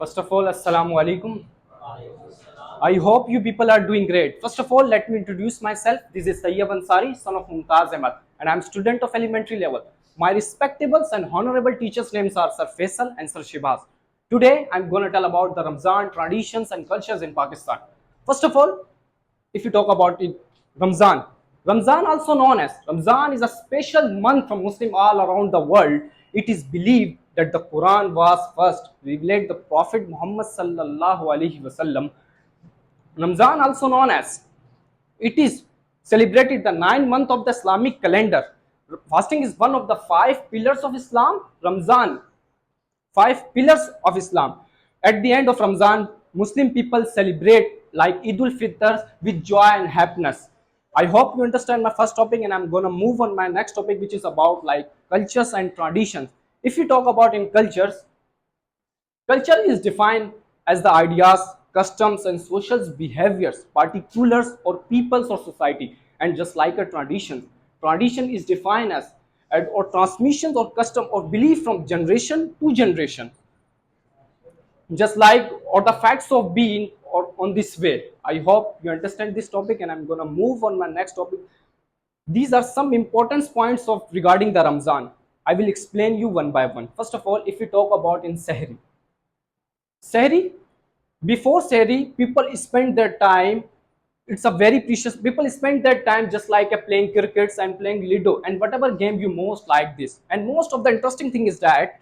First of all, Assalamu alaikum. I hope you people are doing great. First of all, let me introduce myself. This is Sayyid Ansari, son of Mumtaz Ahmad, and I am student of elementary level. My respectable and honorable teachers' names are Sir Faisal and Sir Shibaz. Today, I am going to tell about the Ramzan traditions and cultures in Pakistan. First of all, if you talk about it, Ramzan. Ramzan, also known as Ramzan, is a special month from Muslim all around the world. It is believed that the Quran was first revealed the Prophet Muhammad sallallahu alaihi wasallam. Ramzan, also known as, it is celebrated the 9th month of the Islamic calendar. Fasting is one of the 5 pillars of Islam. Ramzan, 5 pillars of Islam. At the end of Ramzan, Muslim people celebrate like Eid al-Fitr with joy and happiness. I hope you understand my first topic, and I'm gonna move on my next topic, which is about like cultures and traditions. If you talk about in cultures, culture is defined as the ideas, customs, and social behaviors, particulars or peoples or society. And just like a tradition, tradition is defined as or transmissions or custom or belief from generation to generation. Just like or the facts of being or on this way. I hope you understand this topic, and I'm gonna move on my next topic. These are some important points of regarding the Ramzan. I will explain you one by one. First of all, if we talk about in Sahri. Sahri, before Sahri, people spend their time. It's a very precious. People spend their time just like playing crickets and playing Lido and whatever game you most like this. And most of the interesting thing is that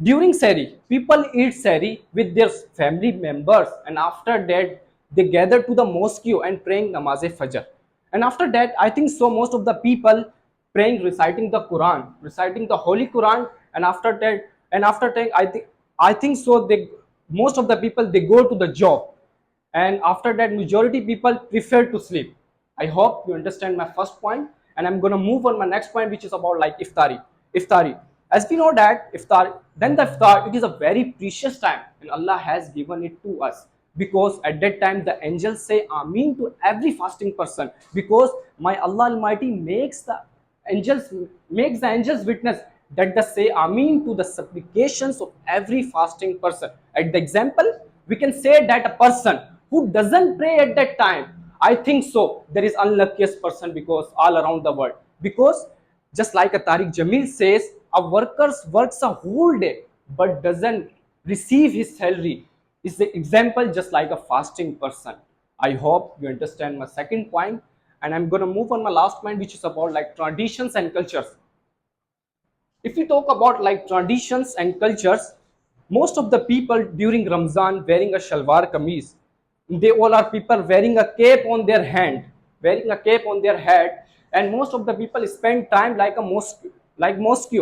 during Sahri, people eat Sahri with their family members, and after that, they gather to the mosque and praying namaz-e-fajr. And after that, I think so most of the people praying, reciting the Quran, reciting the Holy Quran, and after that, I think so they most of the people they go to the job, and after that, majority people prefer to sleep. I hope you understand my first point, and I'm gonna move on my next point, which is about like iftari. Iftari, as we know that iftar, it is a very precious time, and Allah has given it to us, because at that time the angels say Ameen to every fasting person, because my Allah Almighty makes the angels witness that they say Ameen to the supplications of every fasting person. At the example, we can say that a person who doesn't pray at that time, I think so there is unluckiest person, because all around the world, because just like a Tariq Jamil says, a worker works a whole day but doesn't receive his salary is the example just like a fasting person. I hope you understand my second point, and I'm going to move on my last point, which is about like traditions and cultures. If we talk about like traditions and cultures, most of the people during Ramzan wearing a shalwar kameez. They all are people wearing a cape on their hand, wearing a cape on their head, and most of the people spend time like a mosque, like mosque,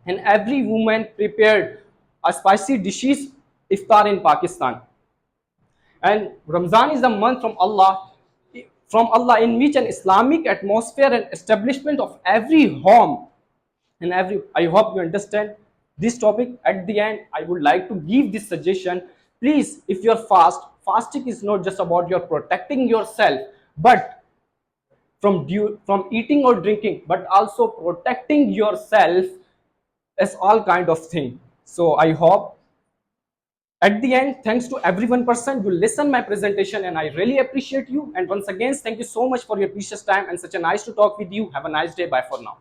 and every woman prepared a spicy dishes iftar in Pakistan. And Ramzan is a month from Allah in which an Islamic atmosphere and establishment of every home and every. I hope you understand this topic. At the end, I would like to give this suggestion. Please, if you're fasting is not just about your protecting yourself, but from eating or drinking, but also protecting yourself as all kind of thing. So I hope at the end, thanks to every one person who listen my presentation, and I really appreciate you. And once again, thank you so much for your precious time, and such a nice to talk with you. Have a nice day. Bye for now.